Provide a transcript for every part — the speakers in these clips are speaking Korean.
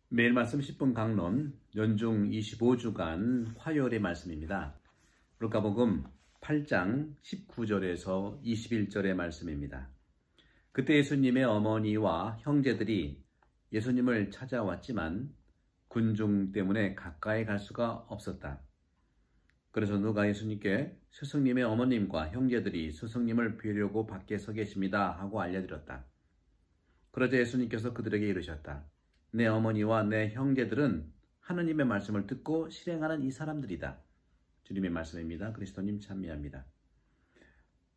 매일 말씀 10분 강론 연중 25주간 화요일의 말씀입니다. 루카복음 8장 19절에서 21절의 말씀입니다. 그때 예수님의 어머니와 형제들이 예수님을 찾아왔지만 군중 때문에 가까이 갈 수가 없었다. 그래서 누가 예수님께 스승님의 어머님과 형제들이 스승님을 뵈려고 밖에 서 계십니다 하고 알려드렸다. 그러자 예수님께서 그들에게 이르셨다. 내 어머니와 내 형제들은 하느님의 말씀을 듣고 실행하는 이 사람들이다. 주님의 말씀입니다. 그리스도님 찬미합니다.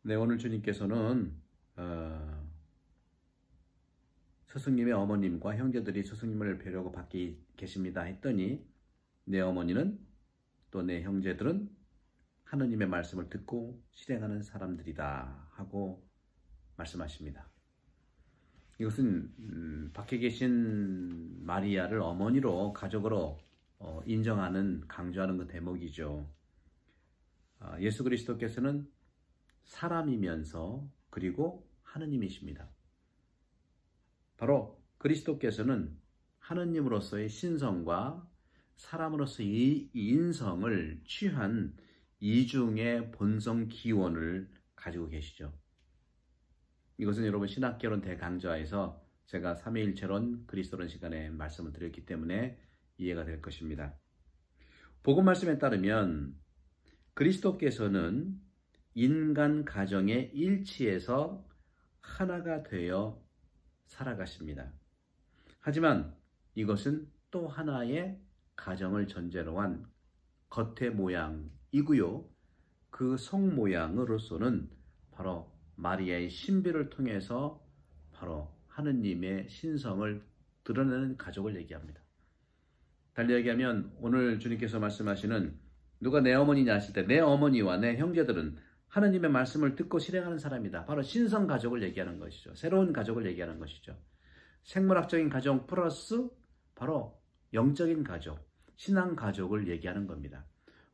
네, 오늘 주님께서는 스승님의 어머님과 형제들이 스승님을 뵈려고 밖에 계십니다 했더니 내 어머니는 또 내 형제들은 하느님의 말씀을 듣고 실행하는 사람들이다 하고 말씀하십니다. 이것은 밖에 계신 마리아를 어머니로 가족으로 인정하는, 강조하는 그 대목이죠. 예수 그리스도께서는 사람이면서 그리고 하느님이십니다. 바로 그리스도께서는 하느님으로서의 신성과 사람으로서의 인성을 취한 이중의 본성 기원을 가지고 계시죠. 이것은 여러분 신학개론 대강좌에서 제가 삼위일체론 그리스도론 시간에 말씀을 드렸기 때문에 이해가 될 것입니다. 복음 말씀에 따르면 그리스도께서는 인간 가정의 일치에서 하나가 되어 살아가십니다. 하지만 이것은 또 하나의 가정을 전제로 한 겉의 모양이고요. 그 속 모양으로서는 바로 마리아의 신비를 통해서 바로 하느님의 신성을 드러내는 가족을 얘기합니다. 달리 얘기하면 오늘 주님께서 말씀하시는 누가 내 어머니냐 하실 때 내 어머니와 내 형제들은 하느님의 말씀을 듣고 실행하는 사람이다. 바로 신성 가족을 얘기하는 것이죠. 새로운 가족을 얘기하는 것이죠. 생물학적인 가족 플러스 바로 영적인 가족, 신앙 가족을 얘기하는 겁니다.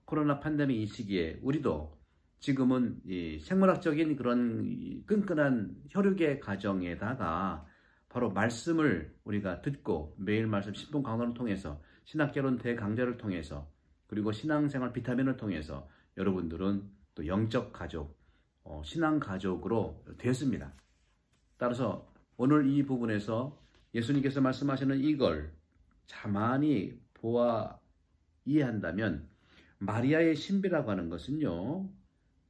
코로나 팬데믹 이 시기에 우리도 지금은 이 생물학적인 그런 끈끈한 혈육의 가정에다가 바로 말씀을 우리가 듣고 매일 말씀 10분 강론을 통해서 신학개론 대강좌를 통해서 그리고 신앙생활 비타민을 통해서 여러분들은 또 영적 가족, 신앙 가족으로 됐습니다. 따라서 오늘 이 부분에서 예수님께서 말씀하시는 이걸 자만히 보아 이해한다면 마리아의 신비라고 하는 것은요.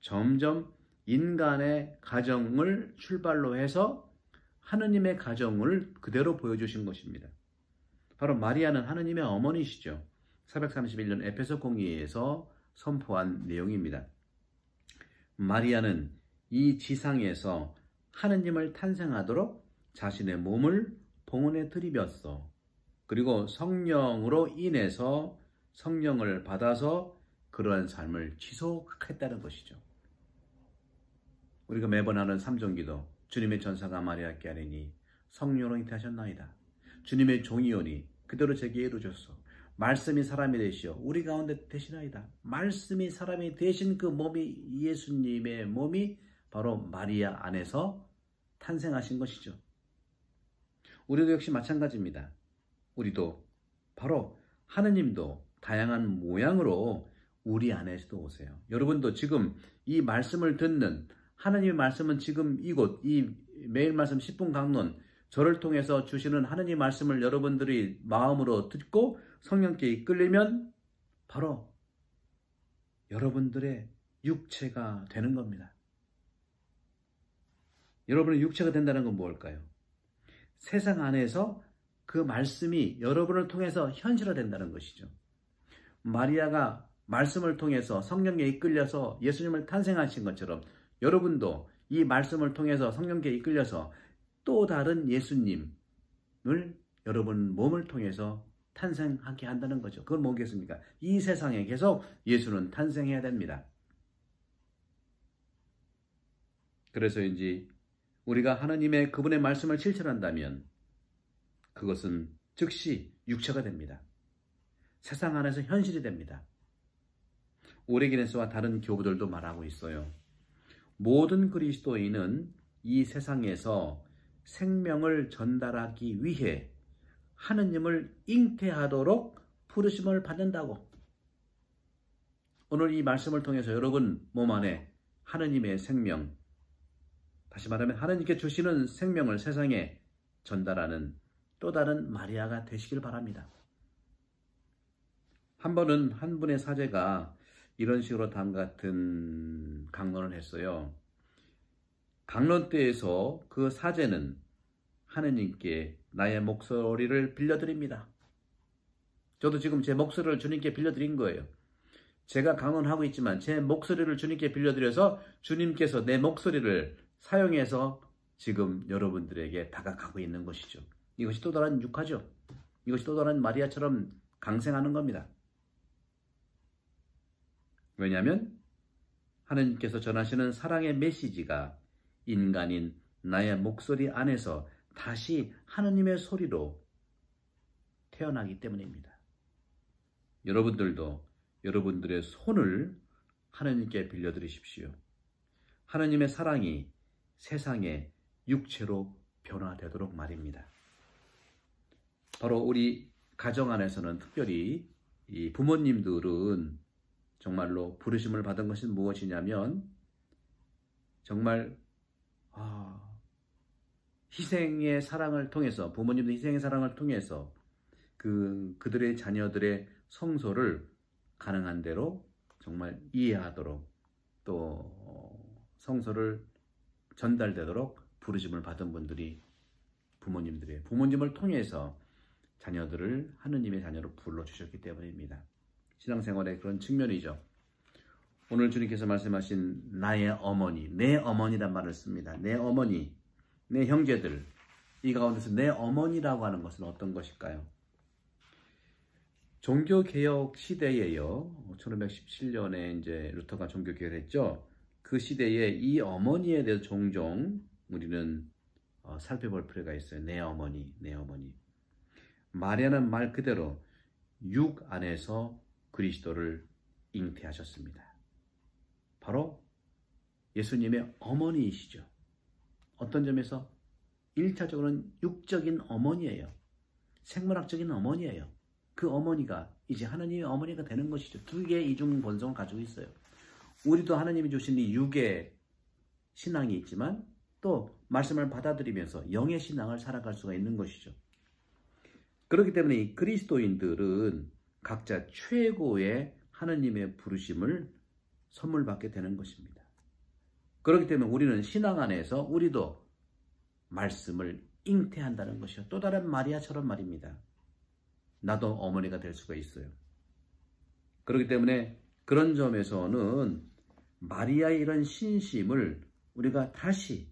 점점 인간의 가정을 출발로 해서 하느님의 가정을 그대로 보여주신 것입니다. 바로 마리아는 하느님의 어머니시죠. 431년 에베소 공의회에서 선포한 내용입니다. 마리아는 이 지상에서 하느님을 탄생하도록 자신의 몸을 봉헌에 들이켰어. 그리고 성령으로 인해서 성령을 받아서 그러한 삶을 지속했다는 것이죠. 우리가 매번 하는 삼종기도 주님의 전사가 마리아께 아뢰니 성령으로 잉태하셨나이다. 주님의 종이오니 그대로 제게 이루셨소. 말씀이 사람이 되시어 우리 가운데 되시나이다. 말씀이 사람이 되신 그 몸이 예수님의 몸이 바로 마리아 안에서 탄생하신 것이죠. 우리도 역시 마찬가지입니다. 우리도 바로 하느님도 다양한 모양으로 우리 안에서도 오세요. 여러분도 지금 이 말씀을 듣는 하느님의 말씀은 지금 이곳 이 매일 말씀 10분 강론 저를 통해서 주시는 하느님 말씀을 여러분들이 마음으로 듣고 성령께 이끌리면 바로 여러분들의 육체가 되는 겁니다. 여러분의 육체가 된다는 건 뭘까요? 세상 안에서 그 말씀이 여러분을 통해서 현실화된다는 것이죠. 마리아가 말씀을 통해서 성령에 이끌려서 예수님을 탄생하신 것처럼 여러분도 이 말씀을 통해서 성령께 이끌려서 또 다른 예수님을 여러분 몸을 통해서 탄생하게 한다는 거죠. 그건 뭐겠습니까? 이 세상에 계속 예수는 탄생해야 됩니다. 그래서인지 우리가 하나님의 그분의 말씀을 실천한다면 그것은 즉시 육체가 됩니다. 세상 안에서 현실이 됩니다. 오레기네스와 다른 교부들도 말하고 있어요. 모든 그리스도인은 이 세상에서 생명을 전달하기 위해 하느님을 잉태하도록 부르심을 받는다고. 오늘 이 말씀을 통해서 여러분 몸 안에 하느님의 생명, 다시 말하면 하느님께 주시는 생명을 세상에 전달하는 또 다른 마리아가 되시길 바랍니다. 한 번은 한 분의 사제가 이런 식으로 다음과 같은 강론을 했어요. 강론 때에서 그 사제는 하느님께 나의 목소리를 빌려드립니다. 저도 지금 제 목소리를 주님께 빌려드린 거예요. 제가 강론하고 있지만 제 목소리를 주님께 빌려드려서 주님께서 내 목소리를 사용해서 지금 여러분들에게 다가가고 있는 것이죠. 이것이 또 다른 육화죠. 이것이 또 다른 마리아처럼 강생하는 겁니다. 왜냐하면 하느님께서 전하시는 사랑의 메시지가 인간인 나의 목소리 안에서 다시 하느님의 소리로 태어나기 때문입니다. 여러분들도 여러분들의 손을 하느님께 빌려드리십시오. 하느님의 사랑이 세상의 육체로 변화되도록 말입니다. 바로 우리 가정 안에서는 특별히 이 부모님들은 정말로 부르심을 받은 것은 무엇이냐면 정말 희생의 사랑을 통해서 부모님들 희생의 사랑을 통해서 그들의 자녀들의 성소를 가능한 대로 정말 이해하도록 또 성소를 전달되도록 부르심을 받은 분들이 부모님을 통해서 자녀들을 하느님의 자녀로 불러주셨기 때문입니다. 신앙생활의 그런 측면이죠. 오늘 주님께서 말씀하신 나의 어머니, 내 어머니란 말을 씁니다. 내 어머니, 내 형제들, 이 가운데서 내 어머니라고 하는 것은 어떤 것일까요? 종교개혁 시대에요. 1517년에 이제 루터가 종교개혁을 했죠. 그 시대에 이 어머니에 대해서 종종 우리는 살펴볼 필요가 있어요. 내 어머니, 내 어머니. 마리아는 말 그대로 육 안에서 그리스도를 잉태하셨습니다. 바로 예수님의 어머니이시죠. 어떤 점에서 1차적으로는 육적인 어머니예요. 생물학적인 어머니예요. 그 어머니가 이제 하나님의 어머니가 되는 것이죠. 두 개의 이중 본성을 가지고 있어요. 우리도 하나님이 주신 이 육의 신앙이 있지만 또 말씀을 받아들이면서 영의 신앙을 살아갈 수가 있는 것이죠. 그렇기 때문에 이 그리스도인들은 각자 최고의 하나님의 부르심을 선물 받게 되는 것입니다. 그렇기 때문에 우리는 신앙 안에서 우리도 말씀을 잉태한다는 것이요. 또 다른 마리아처럼 말입니다. 나도 어머니가 될 수가 있어요. 그렇기 때문에 그런 점에서는 마리아의 이런 신심을 우리가 다시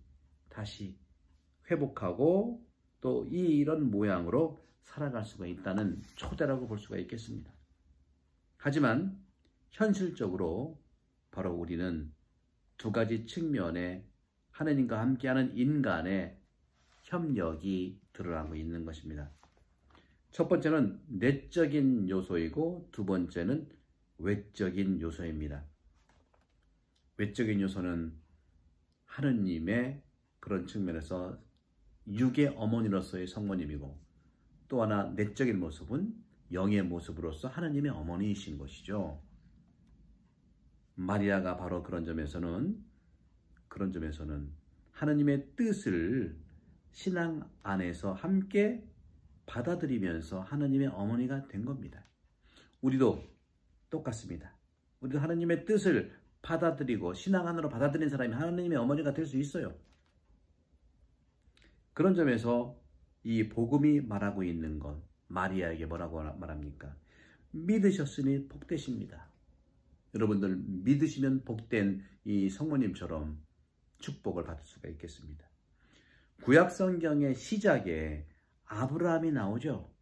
회복하고 또 이런 모양으로 살아갈 수가 있다는 초대라고 볼 수가 있겠습니다. 하지만 현실적으로 바로 우리는 두 가지 측면에 하느님과 함께하는 인간의 협력이 드러나고 있는 것입니다. 첫 번째는 내적인 요소이고 두 번째는 외적인 요소입니다. 외적인 요소는 하느님의 그런 측면에서 육의 어머니로서의 성모님이고 또 하나 내적인 모습은 영의 모습으로서 하느님의 어머니이신 것이죠. 마리아가 바로 그런 점에서는 하느님의 뜻을 신앙 안에서 함께 받아들이면서 하느님의 어머니가 된 겁니다. 우리도 똑같습니다. 우리도 하느님의 뜻을 받아들이고 신앙 안으로 받아들인 사람이 하느님의 어머니가 될 수 있어요. 그런 점에서 이 복음이 말하고 있는 것, 마리아에게 뭐라고 말합니까? 믿으셨으니 복되십니다. 여러분들 믿으시면 복된 이 성모님처럼 축복을 받을 수가 있겠습니다. 구약 성경의 시작에 아브라함이 나오죠.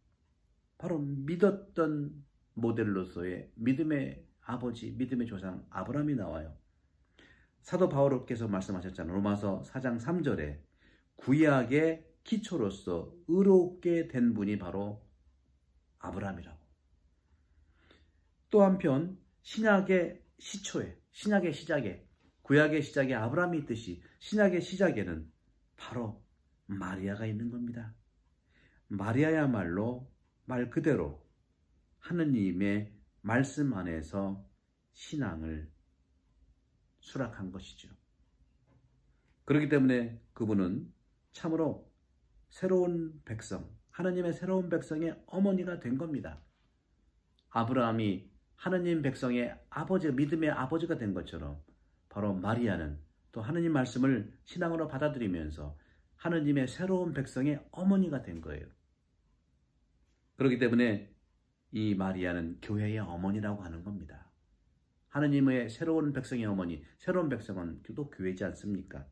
바로 믿었던 모델로서의 믿음의 아버지, 믿음의 조상 아브라함이 나와요. 사도 바울께서 말씀하셨잖아요. 로마서 4장 3절에 구약의 기초로서 의롭게 된 분이 바로 아브라함이라고. 또 한편 신약의 시초에, 신약의 시작에, 구약의 시작에 아브라함이 있듯이 신약의 시작에는 바로 마리아가 있는 겁니다. 마리아야말로 말 그대로 하느님의 말씀 안에서 신앙을 수락한 것이죠. 그렇기 때문에 그분은 참으로 새로운 백성, 하느님의 새로운 백성의 어머니가 된 겁니다. 아브라함이 하느님 백성의 아버지, 믿음의 아버지가 된 것처럼 바로 마리아는 또 하느님 말씀을 신앙으로 받아들이면서 하느님의 새로운 백성의 어머니가 된 거예요. 그렇기 때문에 이 마리아는 교회의 어머니라고 하는 겁니다. 하느님의 새로운 백성의 어머니, 새로운 백성은 또 교회지 않습니까?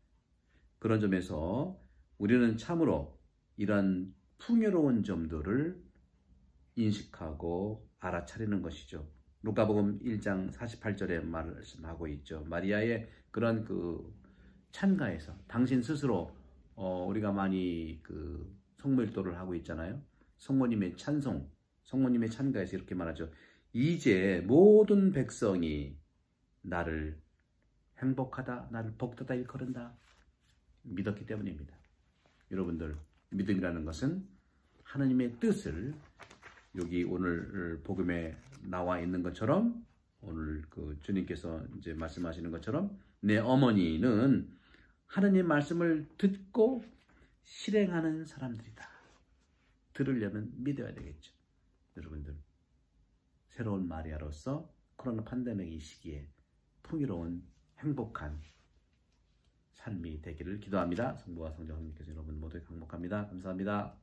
그런 점에서 우리는 참으로 이런 풍요로운 점들을 인식하고 알아차리는 것이죠. 루카복음 1장 48절에 말씀하고 있죠. 마리아의 그런 그 찬가에서 당신 스스로 우리가 많이 그 성모일도를 하고 있잖아요. 성모님의 찬송, 성모님의 찬가에서 이렇게 말하죠. 이제 모든 백성이 나를 행복하다, 나를 복되다 일컬은다. 믿었기 때문입니다. 여러분들, 믿음이라는 것은 하나님의 뜻을 여기 오늘 복음에 나와 있는 것처럼 오늘 그 주님께서 이제 말씀하시는 것처럼 내 어머니는 하나님 말씀을 듣고 실행하는 사람들이다. 들으려면 믿어야 되겠죠. 여러분들, 새로운 마리아로서 코로나 팬데믹 이 시기에 풍요로운 행복한 삶이 되기를 기도합니다. 성부와 성자 하나님께서 여러분 모두에 강복합니다. 감사합니다.